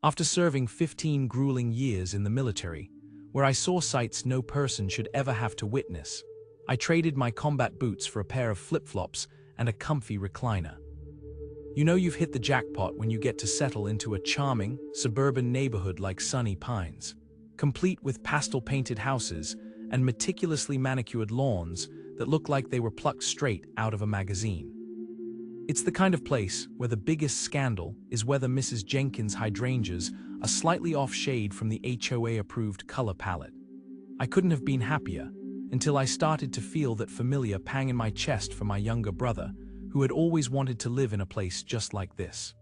After serving 15 grueling years in the military, where I saw sights no person should ever have to witness, I traded my combat boots for a pair of flip-flops and a comfy recliner. You know you've hit the jackpot when you get to settle into a charming, suburban neighborhood like Sunny Pines, complete with pastel-painted houses and meticulously manicured lawns that look like they were plucked straight out of a magazine. It's the kind of place where the biggest scandal is whether Mrs. Jenkins' hydrangeas are slightly off shade from the HOA-approved color palette. I couldn't have been happier until I started to feel that familiar pang in my chest for my younger brother, who had always wanted to live in a place just like this.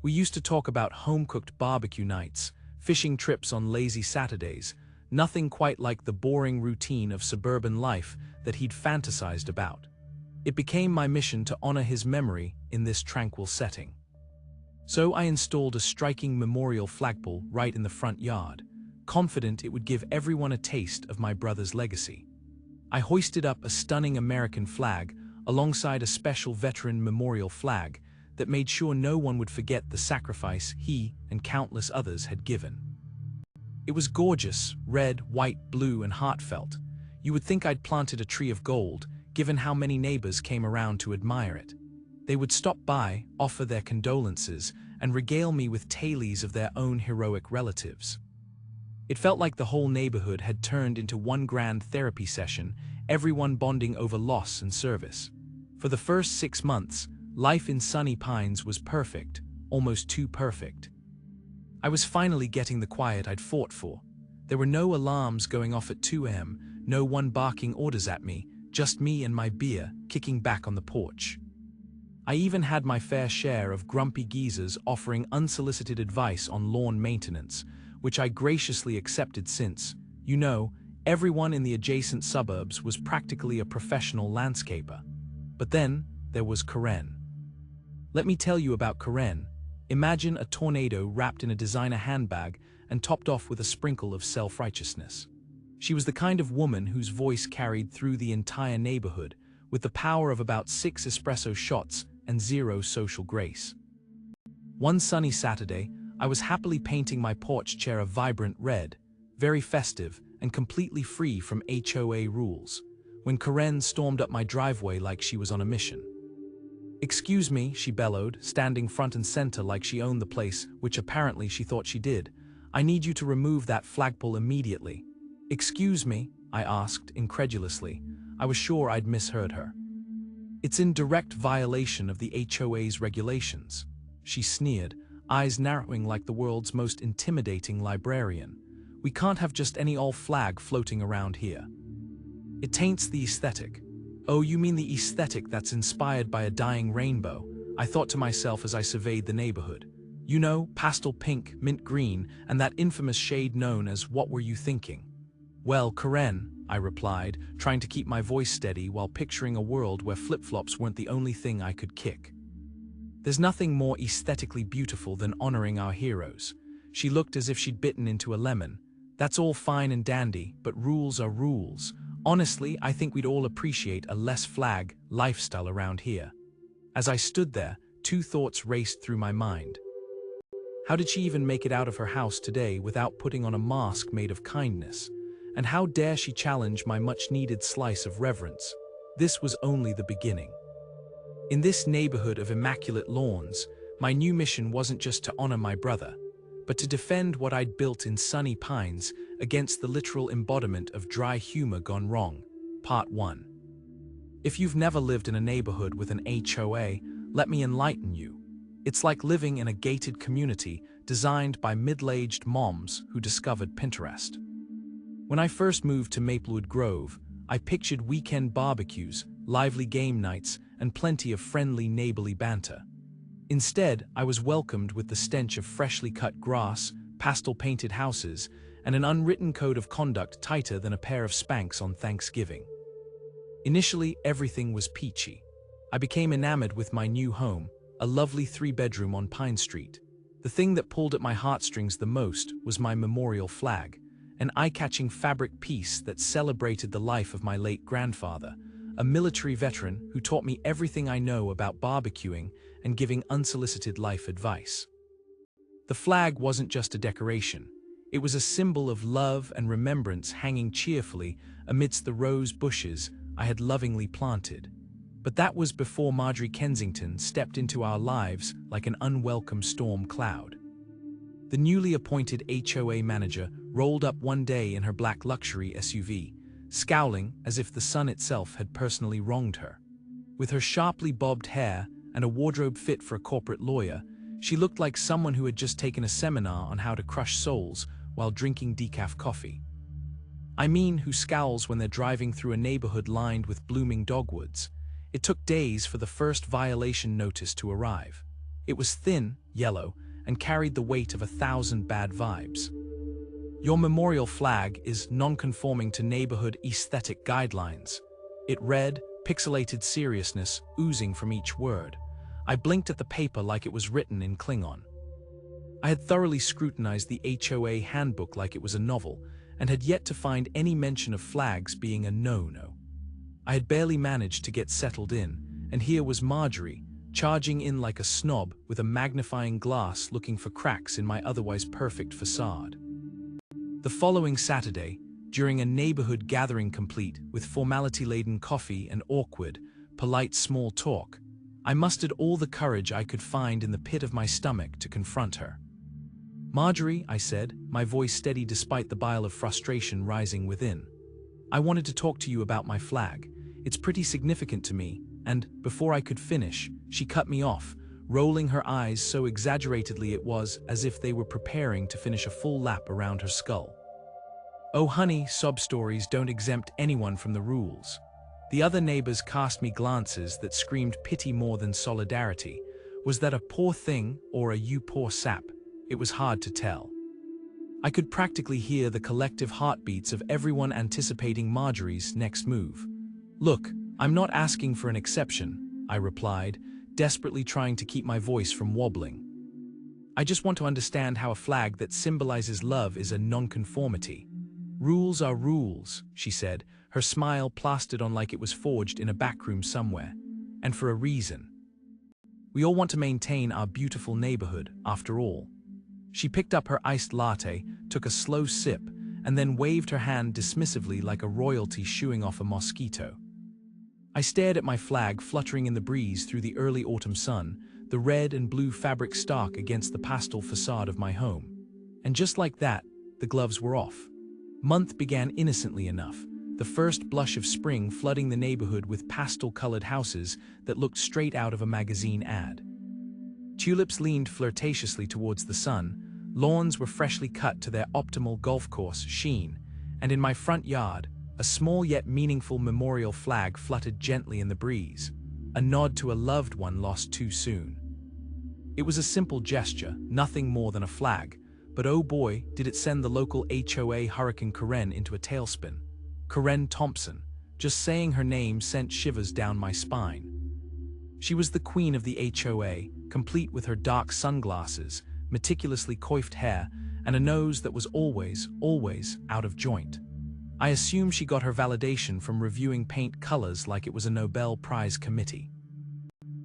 We used to talk about home-cooked barbecue nights, fishing trips on lazy Saturdays, nothing quite like the boring routine of suburban life that he'd fantasized about. It became my mission to honor his memory in this tranquil setting. So I installed a striking memorial flagpole right in the front yard, confident it would give everyone a taste of my brother's legacy. I hoisted up a stunning American flag alongside a special veteran memorial flag that made sure no one would forget the sacrifice he and countless others had given. It was gorgeous, red, white, blue, and heartfelt. You would think I'd planted a tree of gold, given how many neighbors came around to admire it. They would stop by, offer their condolences, and regale me with tales of their own heroic relatives. It felt like the whole neighborhood had turned into one grand therapy session, everyone bonding over loss and service. For the first 6 months, life in Sunny Pines was perfect, almost too perfect. I was finally getting the quiet I'd fought for. There were no alarms going off at 2 a.m., no one barking orders at me, just me and my beer kicking back on the porch. I even had my fair share of grumpy geezers offering unsolicited advice on lawn maintenance, which I graciously accepted since, you know, everyone in the adjacent suburbs was practically a professional landscaper. But then there was Karen. Let me tell you about Karen. Imagine a tornado wrapped in a designer handbag and topped off with a sprinkle of self-righteousness. She was the kind of woman whose voice carried through the entire neighborhood, with the power of about 6 espresso shots and 0 social grace. One sunny Saturday, I was happily painting my porch chair a vibrant red, very festive and completely free from HOA rules, when Karen stormed up my driveway like she was on a mission. "Excuse me," she bellowed, standing front and center like she owned the place, which apparently she thought she did. "I need you to remove that flagpole immediately." "Excuse me?" I asked incredulously. I was sure I'd misheard her. "It's in direct violation of the HOA's regulations," she sneered, eyes narrowing like the world's most intimidating librarian. "We can't have just any old flag floating around here. It taints the aesthetic." "Oh, you mean the aesthetic that's inspired by a dying rainbow," I thought to myself as I surveyed the neighborhood. "You know, pastel pink, mint green, and that infamous shade known as 'What were you thinking?'" "Well, Karen," I replied, trying to keep my voice steady while picturing a world where flip-flops weren't the only thing I could kick. "There's nothing more aesthetically beautiful than honoring our heroes." She looked as if she'd bitten into a lemon. "That's all fine and dandy, but rules are rules. Honestly, I think we'd all appreciate a less flag lifestyle around here." As I stood there, 2 thoughts raced through my mind. How did she even make it out of her house today without putting on a mask made of kindness? And how dare she challenge my much-needed slice of reverence? This was only the beginning. In this neighborhood of immaculate lawns, my new mission wasn't just to honor my brother, but to defend what I'd built in Sunny Pines against the literal embodiment of dry humor gone wrong. Part 1. If you've never lived in a neighborhood with an HOA, let me enlighten you. It's like living in a gated community designed by middle-aged moms who discovered Pinterest. When I first moved to Maplewood Grove, I pictured weekend barbecues, lively game nights, and plenty of friendly neighborly banter. Instead, I was welcomed with the stench of freshly cut grass, pastel-painted houses, and an unwritten code of conduct tighter than a pair of Spanx on Thanksgiving. Initially, everything was peachy. I became enamored with my new home, a lovely 3-bedroom on Pine Street. The thing that pulled at my heartstrings the most was my memorial flag, an eye-catching fabric piece that celebrated the life of my late grandfather, a military veteran who taught me everything I know about barbecuing and giving unsolicited life advice. The flag wasn't just a decoration. It was a symbol of love and remembrance hanging cheerfully amidst the rose bushes I had lovingly planted. But that was before Marjorie Kensington stepped into our lives like an unwelcome storm cloud. The newly appointed HOA manager rolled up one day in her black luxury SUV, scowling as if the sun itself had personally wronged her. With her sharply bobbed hair and a wardrobe fit for a corporate lawyer, she looked like someone who had just taken a seminar on how to crush souls while drinking decaf coffee. I mean, who scowls when they're driving through a neighborhood lined with blooming dogwoods. It took days for the first violation notice to arrive. It was thin, yellow, and carried the weight of 1,000 bad vibes. Your memorial flag is non-conforming to neighborhood aesthetic guidelines. It read, pixelated seriousness oozing from each word. I blinked at the paper like it was written in Klingon. I had thoroughly scrutinized the HOA handbook like it was a novel, and had yet to find any mention of flags being a no-no. I had barely managed to get settled in, and here was Marjorie, charging in like a snob with a magnifying glass looking for cracks in my otherwise perfect facade. The following Saturday, during a neighborhood gathering complete with formality-laden coffee and awkward, polite small talk, I mustered all the courage I could find in the pit of my stomach to confront her. "Marjorie," I said, my voice steady despite the bile of frustration rising within. "I wanted to talk to you about my flag. It's pretty significant to me," and, before I could finish, she cut me off, rolling her eyes so exaggeratedly it was as if they were preparing to finish a full lap around her skull. Oh honey, sob stories don't exempt anyone from the rules. The other neighbors cast me glances that screamed pity more than solidarity. Was that a poor thing or a you poor sap? It was hard to tell. I could practically hear the collective heartbeats of everyone anticipating Marjorie's next move. "Look, I'm not asking for an exception," I replied, desperately trying to keep my voice from wobbling. "I just want to understand how a flag that symbolizes love is a nonconformity." "Rules are rules," she said, her smile plastered on like it was forged in a backroom somewhere. "And for a reason. We all want to maintain our beautiful neighborhood, after all." She picked up her iced latte, took a slow sip, and then waved her hand dismissively like a royalty shooing off a mosquito. I stared at my flag fluttering in the breeze through the early autumn sun, the red and blue fabric stark against the pastel facade of my home. And just like that, the gloves were off. Month began innocently enough, the first blush of spring flooding the neighborhood with pastel-colored houses that looked straight out of a magazine ad. Tulips leaned flirtatiously towards the sun, lawns were freshly cut to their optimal golf course sheen, and in my front yard, a small yet meaningful memorial flag fluttered gently in the breeze, a nod to a loved one lost too soon. It was a simple gesture, nothing more than a flag, but oh boy, did it send the local HOA Hurricane Karen into a tailspin. Karen Thompson, just saying her name sent shivers down my spine. She was the queen of the HOA, complete with her dark sunglasses, meticulously coiffed hair, and a nose that was always out of joint. I assume she got her validation from reviewing paint colors like it was a Nobel Prize committee.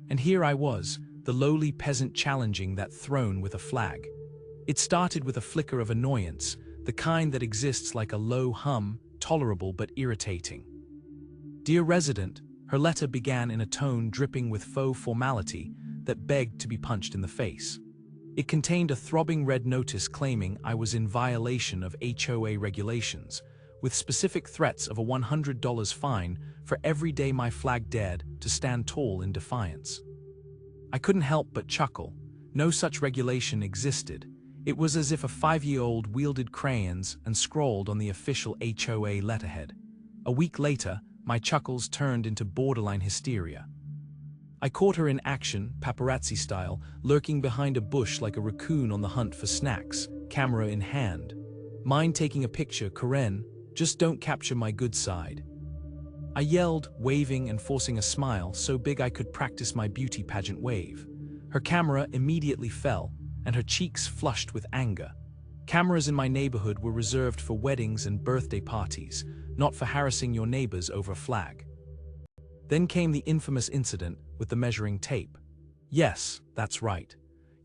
And here I was, the lowly peasant challenging that throne with a flag. It started with a flicker of annoyance, the kind that exists like a low hum, tolerable but irritating. "Dear resident," her letter began in a tone dripping with faux formality that begged to be punched in the face. It contained a throbbing red notice claiming I was in violation of HOA regulations, with specific threats of a $100 fine for every day my flag dared to stand tall in defiance. I couldn't help but chuckle. No such regulation existed. It was as if a 5-year-old wielded crayons and scrawled on the official HOA letterhead. A week later, my chuckles turned into borderline hysteria. I caught her in action, paparazzi style, lurking behind a bush like a raccoon on the hunt for snacks, camera in hand. "Mind taking a picture, Karen? Just don't capture my good side." I yelled, waving and forcing a smile so big I could practice my beauty pageant wave. Her camera immediately fell, and her cheeks flushed with anger. Cameras in my neighborhood were reserved for weddings and birthday parties, not for harassing your neighbors over a flag. Then came the infamous incident with the measuring tape. Yes, that's right.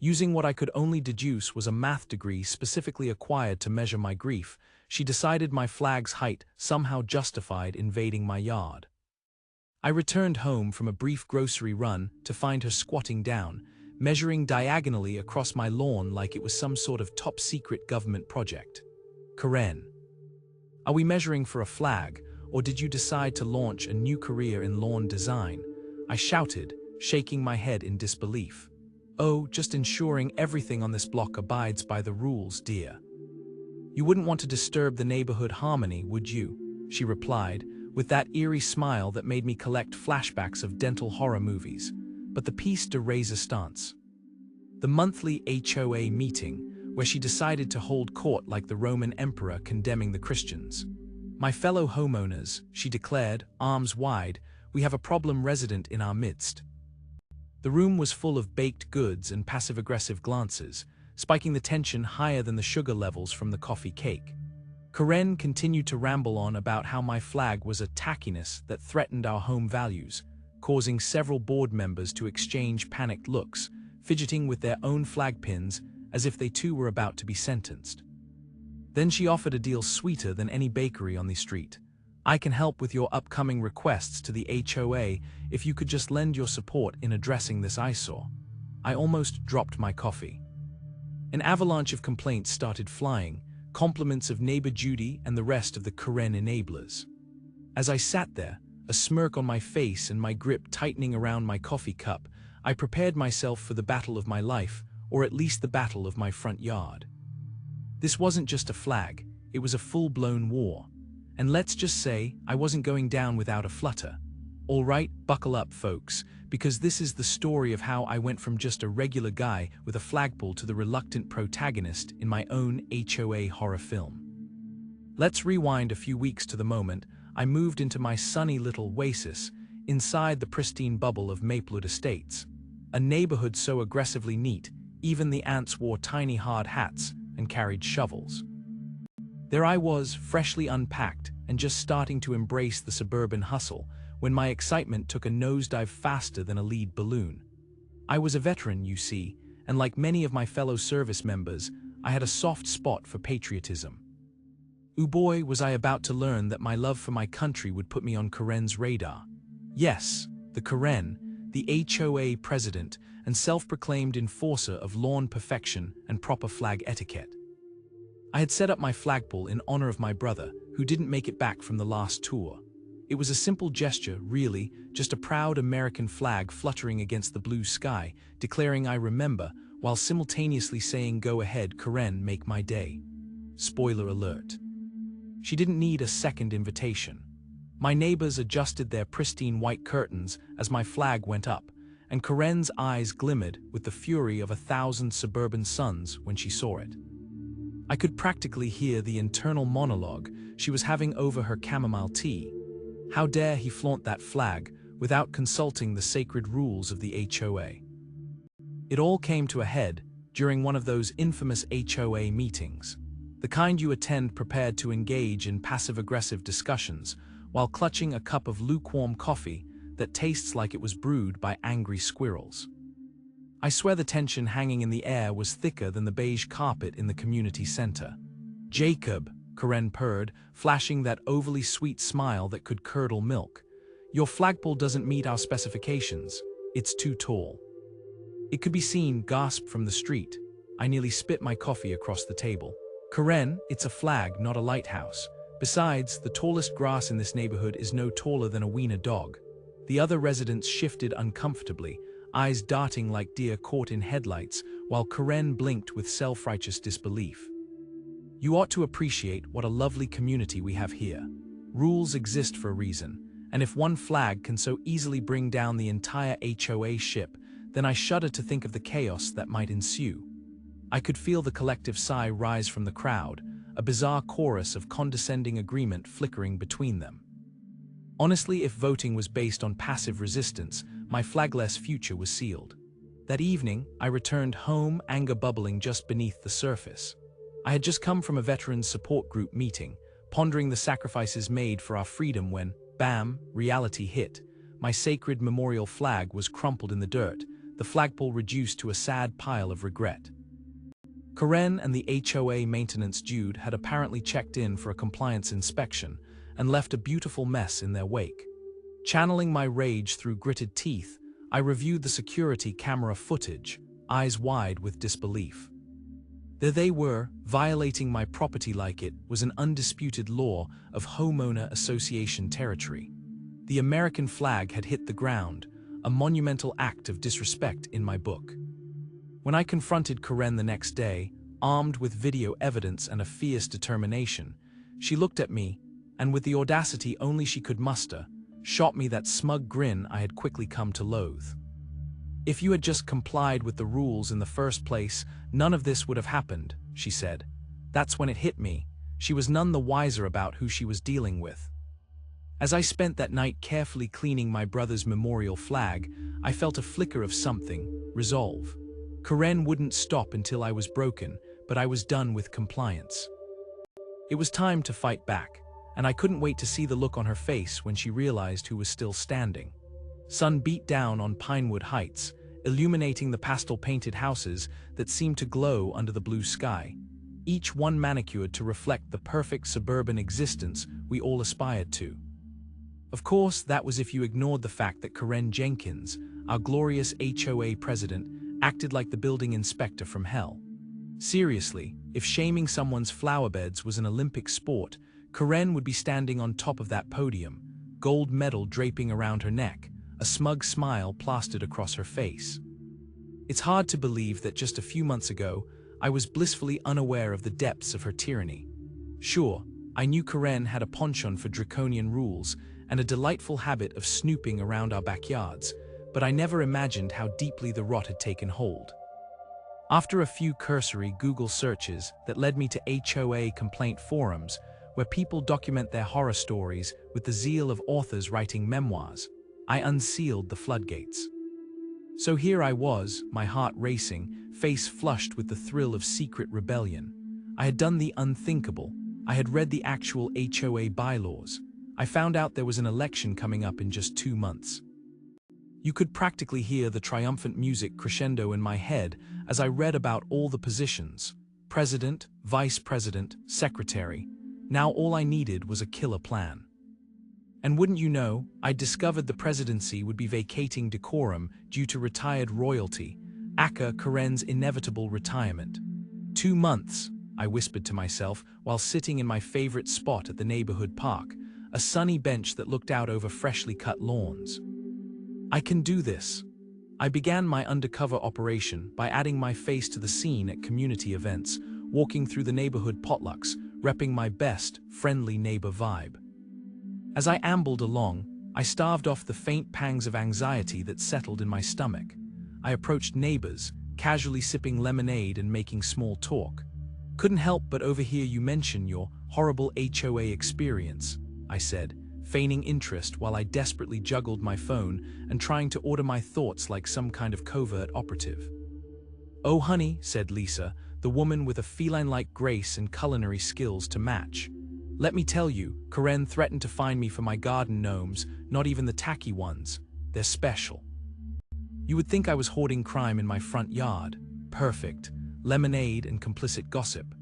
Using what I could only deduce was a math degree specifically acquired to measure my grief, she decided my flag's height somehow justified invading my yard. I returned home from a brief grocery run to find her squatting down, measuring diagonally across my lawn like it was some sort of top-secret government project. Karen, are we measuring for a flag, or did you decide to launch a new career in lawn design? I shouted, shaking my head in disbelief. Oh, just ensuring everything on this block abides by the rules, dear. You wouldn't want to disturb the neighborhood harmony, would you? She replied, with that eerie smile that made me collect flashbacks of dental horror movies. But the piece de resistance. The monthly HOA meeting, where she decided to hold court like the Roman emperor condemning the Christians. My fellow homeowners, she declared, arms wide, we have a problem resident in our midst. The room was full of baked goods and passive-aggressive glances, spiking the tension higher than the sugar levels from the coffee cake. Karen continued to ramble on about how my flag was a tackiness that threatened our home values, causing several board members to exchange panicked looks, fidgeting with their own flag pins as if they too were about to be sentenced. Then she offered a deal sweeter than any bakery on the street. I can help with your upcoming requests to the HOA if you could just lend your support in addressing this eyesore. I almost dropped my coffee. An avalanche of complaints started flying, compliments of neighbor Judy and the rest of the Karen enablers. As I sat there, a smirk on my face and my grip tightening around my coffee cup, I prepared myself for the battle of my life, or at least the battle of my front yard. This wasn't just a flag, it was a full-blown war. And let's just say, I wasn't going down without a flutter. All right, buckle up, folks, because this is the story of how I went from just a regular guy with a flagpole to the reluctant protagonist in my own HOA horror film. Let's rewind a few weeks to the moment I moved into my sunny little oasis inside the pristine bubble of Maplewood Estates, a neighborhood so aggressively neat, even the ants wore tiny hard hats and carried shovels. There I was, freshly unpacked and just starting to embrace the suburban hustle, when my excitement took a nosedive faster than a lead balloon. I was a veteran, you see, and like many of my fellow service members, I had a soft spot for patriotism. Ooh boy, was I about to learn that my love for my country would put me on Karen's radar. Yes, the Karen, the HOA president and self-proclaimed enforcer of lawn perfection and proper flag etiquette. I had set up my flagpole in honor of my brother, who didn't make it back from the last tour. It was a simple gesture, really, just a proud American flag fluttering against the blue sky, declaring I remember, while simultaneously saying, "Go ahead, Karen, make my day." Spoiler alert. She didn't need a second invitation. My neighbors adjusted their pristine white curtains as my flag went up, and Karen's eyes glimmered with the fury of 1,000 suburban suns when she saw it. I could practically hear the internal monologue she was having over her chamomile tea. How dare he flaunt that flag without consulting the sacred rules of the HOA? It all came to a head during one of those infamous HOA meetings, the kind you attend prepared to engage in passive-aggressive discussions while clutching a cup of lukewarm coffee that tastes like it was brewed by angry squirrels. I swear the tension hanging in the air was thicker than the beige carpet in the community center. "Jacob," Karen purred, flashing that overly sweet smile that could curdle milk. "Your flagpole doesn't meet our specifications. It's too tall." It could be seen gasped from the street. I nearly spit my coffee across the table. "Karen, it's a flag, not a lighthouse. Besides, the tallest grass in this neighborhood is no taller than a wiener dog." The other residents shifted uncomfortably, eyes darting like deer caught in headlights, while Karen blinked with self-righteous disbelief. "You ought to appreciate what a lovely community we have here. Rules exist for a reason, and if one flag can so easily bring down the entire HOA ship, then I shudder to think of the chaos that might ensue." I could feel the collective sigh rise from the crowd, a bizarre chorus of condescending agreement flickering between them. Honestly, if voting was based on passive resistance, my flagless future was sealed. That evening, I returned home, anger bubbling just beneath the surface. I had just come from a veterans support group meeting, pondering the sacrifices made for our freedom when, bam, reality hit. My sacred memorial flag was crumpled in the dirt, the flagpole reduced to a sad pile of regret. Karen and the HOA maintenance dude had apparently checked in for a compliance inspection and left a beautiful mess in their wake. Channeling my rage through gritted teeth, I reviewed the security camera footage, eyes wide with disbelief. There they were, violating my property like it was an undisputed law of homeowner association territory. The American flag had hit the ground, a monumental act of disrespect in my book. When I confronted Karen the next day, armed with video evidence and a fierce determination, she looked at me, and with the audacity only she could muster, shot me that smug grin I had quickly come to loathe. "If you had just complied with the rules in the first place, none of this would have happened," she said. That's when it hit me. She was none the wiser about who she was dealing with. As I spent that night carefully cleaning my brother's memorial flag, I felt a flicker of something, resolve. Karen wouldn't stop until I was broken, but I was done with compliance. It was time to fight back, and I couldn't wait to see the look on her face when she realized who was still standing. Sun beat down on Pinewood Heights, illuminating the pastel-painted houses that seemed to glow under the blue sky, each one manicured to reflect the perfect suburban existence we all aspired to. Of course, that was if you ignored the fact that Karen Jenkins, our glorious HOA president, acted like the building inspector from hell. Seriously, if shaming someone's flowerbeds was an Olympic sport, Karen would be standing on top of that podium, gold medal draping around her neck, a smug smile plastered across her face. It's hard to believe that just a few months ago, I was blissfully unaware of the depths of her tyranny. Sure, I knew Karen had a penchant for draconian rules and a delightful habit of snooping around our backyards, but I never imagined how deeply the rot had taken hold. After a few cursory Google searches that led me to HOA complaint forums, where people document their horror stories with the zeal of authors writing memoirs, I unsealed the floodgates. So here I was, my heart racing, face flushed with the thrill of secret rebellion. I had done the unthinkable. I had read the actual HOA bylaws. I found out there was an election coming up in just 2 months. You could practically hear the triumphant music crescendo in my head as I read about all the positions: president, vice president, secretary. Now all I needed was a killer plan. And wouldn't you know, I discovered the presidency would be vacating decorum due to retired royalty, aka Karen's inevitable retirement. 2 months, I whispered to myself while sitting in my favorite spot at the neighborhood park, a sunny bench that looked out over freshly cut lawns. I can do this. I began my undercover operation by adding my face to the scene at community events, walking through the neighborhood potlucks, repping my best, friendly neighbor vibe. As I ambled along, I staved off the faint pangs of anxiety that settled in my stomach. I approached neighbors, casually sipping lemonade and making small talk. "Couldn't help but overhear you mention your horrible HOA experience," I said, feigning interest while I desperately juggled my phone and trying to order my thoughts like some kind of covert operative. "Oh honey," said Lisa, the woman with a feline-like grace and culinary skills to match. "Let me tell you, Karen threatened to fine me for my garden gnomes, not even the tacky ones. They're special. You would think I was hoarding crime in my front yard. Perfect. Lemonade and complicit gossip."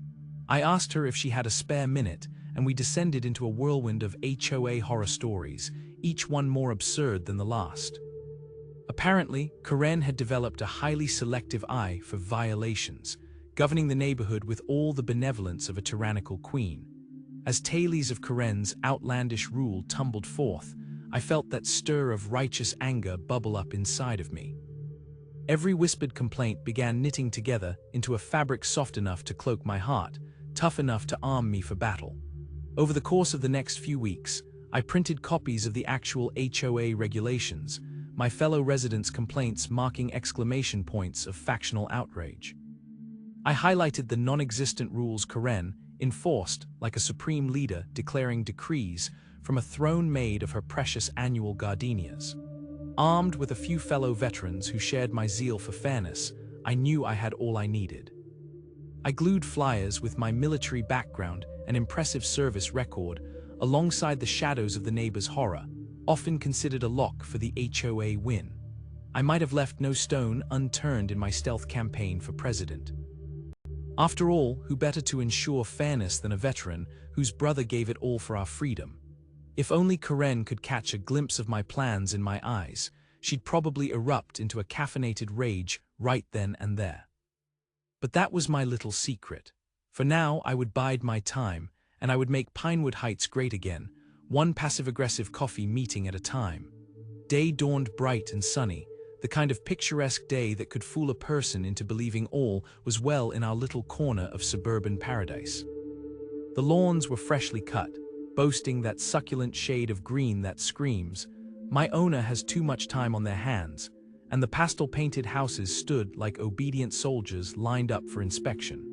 I asked her if she had a spare minute, and we descended into a whirlwind of HOA horror stories, each one more absurd than the last. Apparently, Karen had developed a highly selective eye for violations, governing the neighborhood with all the benevolence of a tyrannical queen. As tales of Karen's outlandish rule tumbled forth, I felt that stir of righteous anger bubble up inside of me. Every whispered complaint began knitting together into a fabric soft enough to cloak my heart, tough enough to arm me for battle. Over the course of the next few weeks, I printed copies of the actual HOA regulations, my fellow residents' complaints marking exclamation points of factional outrage. I highlighted the non-existent rules Karen enforced like a supreme leader declaring decrees from a throne made of her precious annual gardenias. Armed with a few fellow veterans who shared my zeal for fairness, I knew I had all I needed. I glued flyers with my military background and impressive service record alongside the shadows of the neighbor's horror, often considered a lock for the HOA win. I might have left no stone unturned in my stealth campaign for president. After all, who better to ensure fairness than a veteran whose brother gave it all for our freedom? If only Karen could catch a glimpse of my plans in my eyes, she'd probably erupt into a caffeinated rage right then and there. But that was my little secret. For now, I would bide my time, and I would make Pinewood Heights great again, one passive-aggressive coffee meeting at a time. Day dawned bright and sunny, the kind of picturesque day that could fool a person into believing all was well in our little corner of suburban paradise. The lawns were freshly cut, boasting that succulent shade of green that screams, "My owner has too much time on their hands," and the pastel-painted houses stood like obedient soldiers lined up for inspection.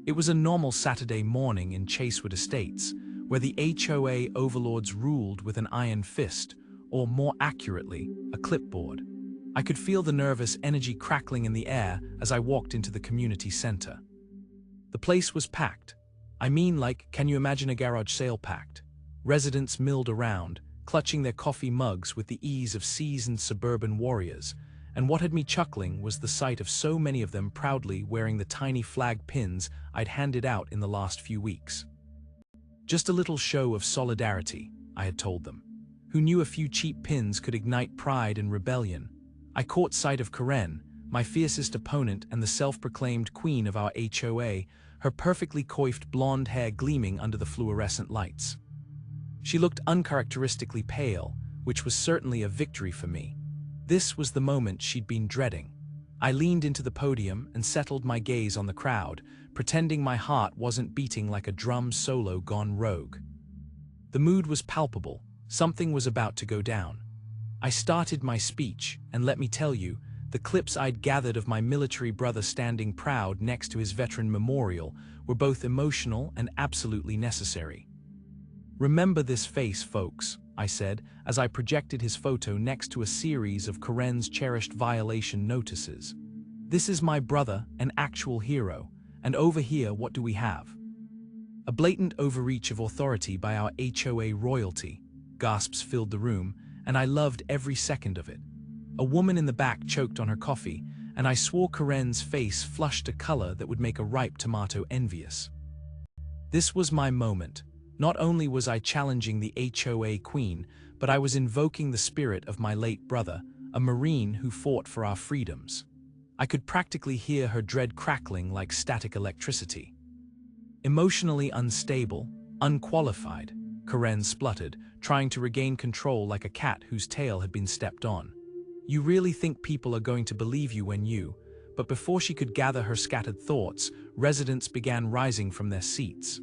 It was a normal Saturday morning in Chasewood Estates, where the HOA overlords ruled with an iron fist, or more accurately, a clipboard. I could feel the nervous energy crackling in the air as I walked into the community center. The place was packed. I mean, like, can you imagine a garage sale packed? Residents milled around, clutching their coffee mugs with the ease of seasoned suburban warriors, and what had me chuckling was the sight of so many of them proudly wearing the tiny flag pins I'd handed out in the last few weeks. Just a little show of solidarity, I had told them. Who knew a few cheap pins could ignite pride and rebellion? I caught sight of Karen, my fiercest opponent and the self-proclaimed queen of our HOA, her perfectly coiffed blonde hair gleaming under the fluorescent lights. She looked uncharacteristically pale, which was certainly a victory for me. This was the moment she'd been dreading. I leaned into the podium and settled my gaze on the crowd, pretending my heart wasn't beating like a drum solo gone rogue. The mood was palpable. Something was about to go down. I started my speech, and let me tell you, the clips I'd gathered of my military brother standing proud next to his veteran memorial were both emotional and absolutely necessary. "Remember this face, folks," I said, as I projected his photo next to a series of Karen's cherished violation notices. "This is my brother, an actual hero, and over here what do we have? A blatant overreach of authority by our HOA royalty." Gasps filled the room, and I loved every second of it. A woman in the back choked on her coffee, and I swore Karen's face flushed a color that would make a ripe tomato envious. This was my moment. Not only was I challenging the HOA queen, but I was invoking the spirit of my late brother, a Marine who fought for our freedoms. I could practically hear her dread crackling like static electricity. "Emotionally unstable, unqualified," Karen spluttered, trying to regain control like a cat whose tail had been stepped on. "You really think people are going to believe you when you—" But before she could gather her scattered thoughts, residents began rising from their seats.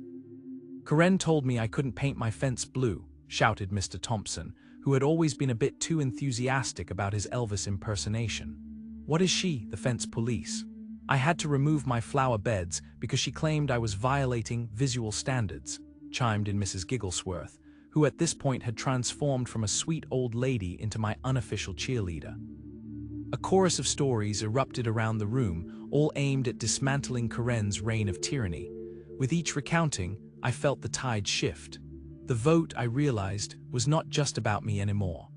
"Karen told me I couldn't paint my fence blue," shouted Mr. Thompson, who had always been a bit too enthusiastic about his Elvis impersonation. "What is she, the fence police? I had to remove my flower beds because she claimed I was violating visual standards," chimed in Mrs. Gigglesworth, who at this point had transformed from a sweet old lady into my unofficial cheerleader. A chorus of stories erupted around the room, all aimed at dismantling Karen's reign of tyranny. With each recounting, I felt the tide shift. The vote, I realized, was not just about me anymore.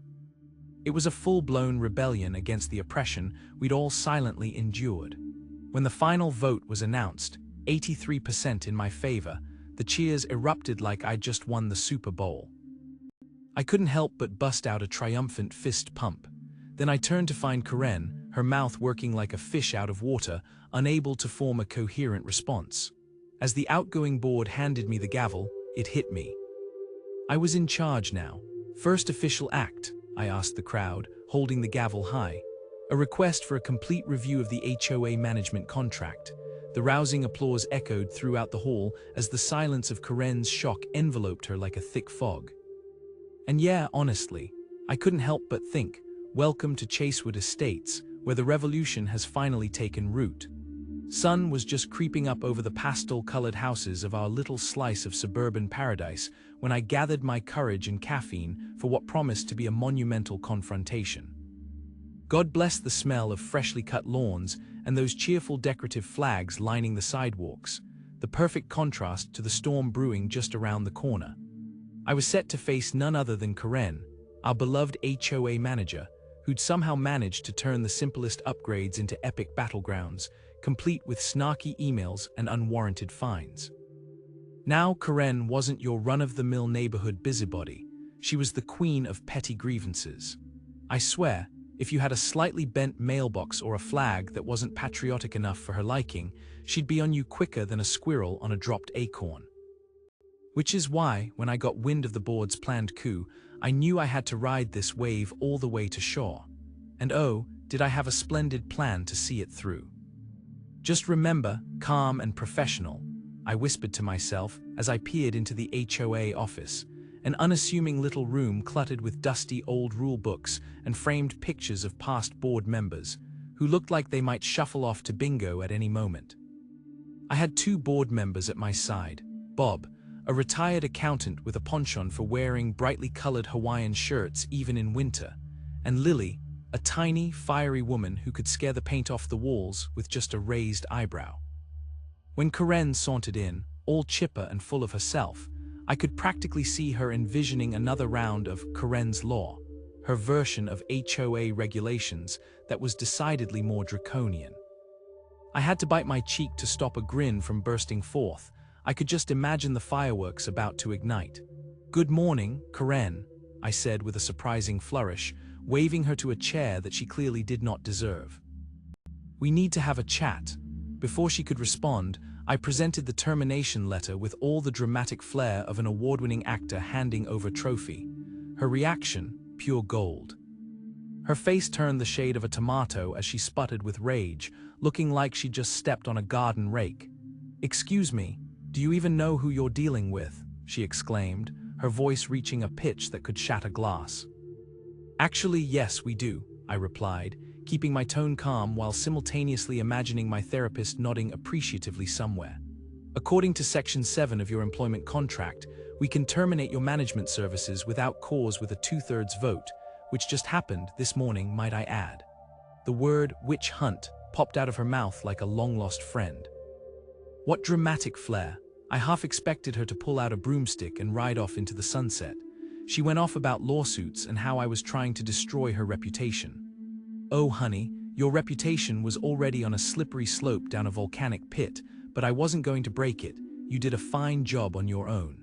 It was a full-blown rebellion against the oppression we'd all silently endured. When the final vote was announced, 83% in my favor, the cheers erupted like I'd just won the Super Bowl. I couldn't help but bust out a triumphant fist pump. Then I turned to find Karen, her mouth working like a fish out of water, unable to form a coherent response. As the outgoing board handed me the gavel, it hit me. I was in charge now. "First official act," I asked the crowd, holding the gavel high. "A request for a complete review of the HOA management contract." The rousing applause echoed throughout the hall as the silence of Karen's shock enveloped her like a thick fog. And yeah, honestly, I couldn't help but think, welcome to Chasewood Estates, where the revolution has finally taken root. Sun was just creeping up over the pastel-colored houses of our little slice of suburban paradise when I gathered my courage and caffeine for what promised to be a monumental confrontation. God bless the smell of freshly cut lawns and those cheerful decorative flags lining the sidewalks, the perfect contrast to the storm brewing just around the corner. I was set to face none other than Karen, our beloved HOA manager, who'd somehow managed to turn the simplest upgrades into epic battlegrounds, complete with snarky emails and unwarranted fines. Now Karen wasn't your run-of-the-mill neighborhood busybody. She was the queen of petty grievances. I swear, if you had a slightly bent mailbox or a flag that wasn't patriotic enough for her liking, she'd be on you quicker than a squirrel on a dropped acorn. Which is why, when I got wind of the board's planned coup, I knew I had to ride this wave all the way to shore. And oh, did I have a splendid plan to see it through. Just remember, calm and professional, I whispered to myself as I peered into the HOA office, an unassuming little room cluttered with dusty old rule books and framed pictures of past board members, who looked like they might shuffle off to bingo at any moment. I had 2 board members at my side, Bob, a retired accountant with a penchant for wearing brightly colored Hawaiian shirts even in winter, and Lily, a tiny, fiery woman who could scare the paint off the walls with just a raised eyebrow. When Karen sauntered in, all chipper and full of herself, I could practically see her envisioning another round of Karen's Law, her version of HOA regulations that was decidedly more draconian. I had to bite my cheek to stop a grin from bursting forth. I could just imagine the fireworks about to ignite. "Good morning, Karen," I said with a surprising flourish, waving her to a chair that she clearly did not deserve. "We need to have a chat." Before she could respond, I presented the termination letter with all the dramatic flair of an award-winning actor handing over a trophy. Her reaction, pure gold. Her face turned the shade of a tomato as she sputtered with rage, looking like she'd just stepped on a garden rake. "Excuse me, do you even know who you're dealing with?" she exclaimed, her voice reaching a pitch that could shatter glass. "Actually, yes, we do," I replied, keeping my tone calm while simultaneously imagining my therapist nodding appreciatively somewhere. "According to Section 7 of your employment contract, we can terminate your management services without cause with a 2/3 vote, which just happened this morning, might I add." The word witch hunt popped out of her mouth like a long-lost friend. What dramatic flair! I half expected her to pull out a broomstick and ride off into the sunset. She went off about lawsuits and how I was trying to destroy her reputation. "Oh, honey, your reputation was already on a slippery slope down a volcanic pit, but I wasn't going to break it. You did a fine job on your own."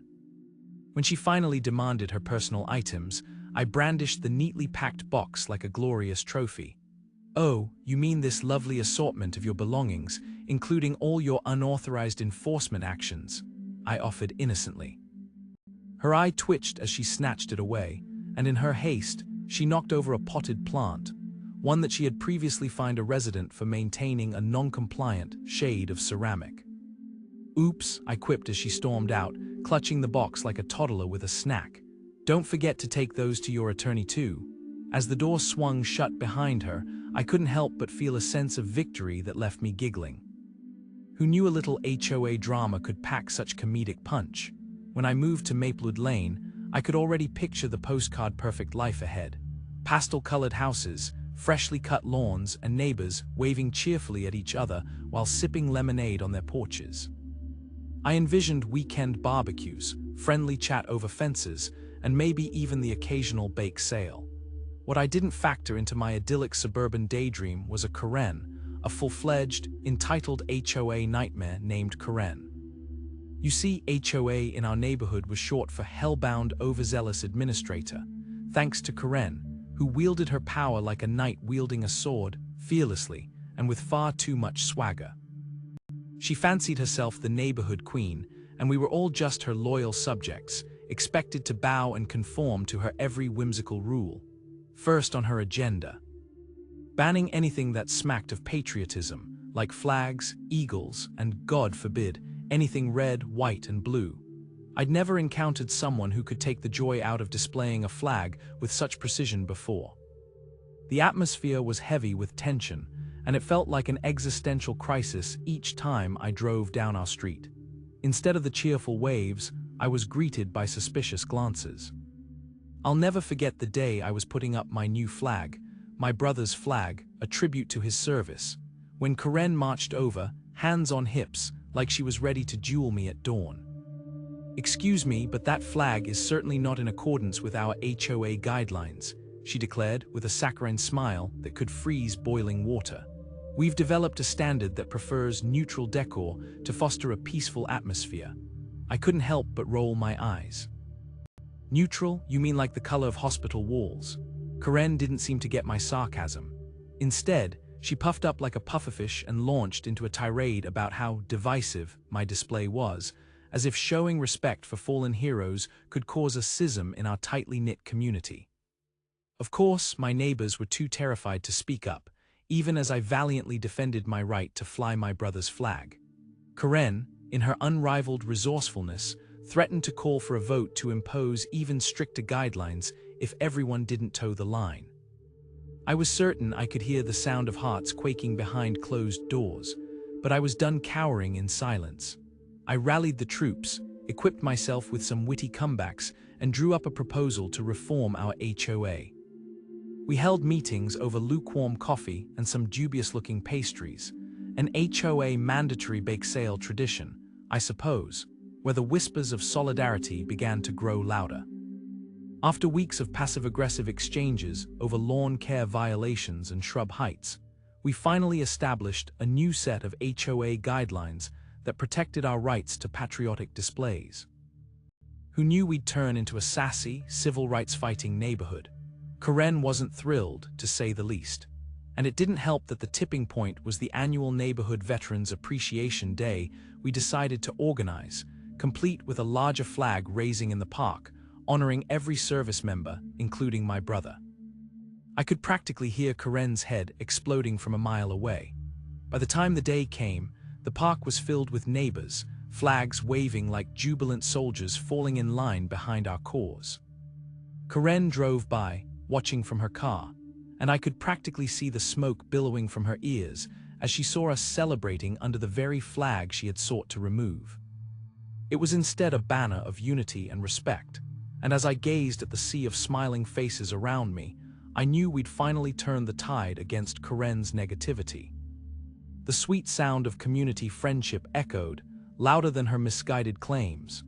When she finally demanded her personal items, I brandished the neatly packed box like a glorious trophy. "Oh, you mean this lovely assortment of your belongings, including all your unauthorized enforcement actions," I offered innocently. Her eye twitched as she snatched it away, and in her haste, she knocked over a potted plant, one that she had previously fined a resident for maintaining a non-compliant shade of ceramic. "Oops," I quipped as she stormed out, clutching the box like a toddler with a snack. "Don't forget to take those to your attorney too." As the door swung shut behind her, I couldn't help but feel a sense of victory that left me giggling. Who knew a little HOA drama could pack such comedic punch? When I moved to Maplewood Lane, I could already picture the postcard-perfect life ahead. Pastel-colored houses, freshly cut lawns, and neighbors waving cheerfully at each other while sipping lemonade on their porches. I envisioned weekend barbecues, friendly chat over fences, and maybe even the occasional bake sale. What I didn't factor into my idyllic suburban daydream was a Karen, a full-fledged, entitled HOA nightmare named Karen. You see, HOA in our neighborhood was short for Hellbound Overzealous Administrator, thanks to Karen, who wielded her power like a knight wielding a sword, fearlessly, and with far too much swagger. She fancied herself the neighborhood queen, and we were all just her loyal subjects, expected to bow and conform to her every whimsical rule. First on her agenda, banning anything that smacked of patriotism, like flags, eagles, and, God forbid, anything red, white, and blue. I'd never encountered someone who could take the joy out of displaying a flag with such precision before. The atmosphere was heavy with tension, and it felt like an existential crisis each time I drove down our street. Instead of the cheerful waves, I was greeted by suspicious glances. I'll never forget the day I was putting up my new flag, my brother's flag, a tribute to his service, when Karen marched over, hands on hips, like she was ready to duel me at dawn. "Excuse me, but that flag is certainly not in accordance with our HOA guidelines," she declared with a saccharine smile that could freeze boiling water. We've developed a standard that prefers neutral decor to foster a peaceful atmosphere. I couldn't help but roll my eyes. Neutral? You mean like the color of hospital walls? Karen didn't seem to get my sarcasm. Instead, she puffed up like a pufferfish and launched into a tirade about how divisive my display was, as if showing respect for fallen heroes could cause a schism in our tightly knit community. Of course, my neighbors were too terrified to speak up, even as I valiantly defended my right to fly my brother's flag. Karen, in her unrivaled resourcefulness, threatened to call for a vote to impose even stricter guidelines if everyone didn't toe the line. I was certain I could hear the sound of hearts quaking behind closed doors, but I was done cowering in silence. I rallied the troops, equipped myself with some witty comebacks, and drew up a proposal to reform our HOA. We held meetings over lukewarm coffee and some dubious-looking pastries, an HOA mandatory bake sale tradition, I suppose, where the whispers of solidarity began to grow louder. After weeks of passive-aggressive exchanges over lawn care violations and shrub heights, we finally established a new set of HOA guidelines that protected our rights to patriotic displays. Who knew we'd turn into a sassy, civil rights-fighting neighborhood? Karen wasn't thrilled, to say the least. And it didn't help that the tipping point was the annual Neighborhood Veterans Appreciation Day we decided to organize, complete with a larger flag raising in the park, honoring every service member, including my brother. I could practically hear Karen's head exploding from a mile away. By the time the day came, the park was filled with neighbors, flags waving like jubilant soldiers falling in line behind our cause. Karen drove by, watching from her car, and I could practically see the smoke billowing from her ears as she saw us celebrating under the very flag she had sought to remove. It was instead a banner of unity and respect, and as I gazed at the sea of smiling faces around me, I knew we'd finally turned the tide against Karen's negativity. The sweet sound of community friendship echoed, louder than her misguided claims.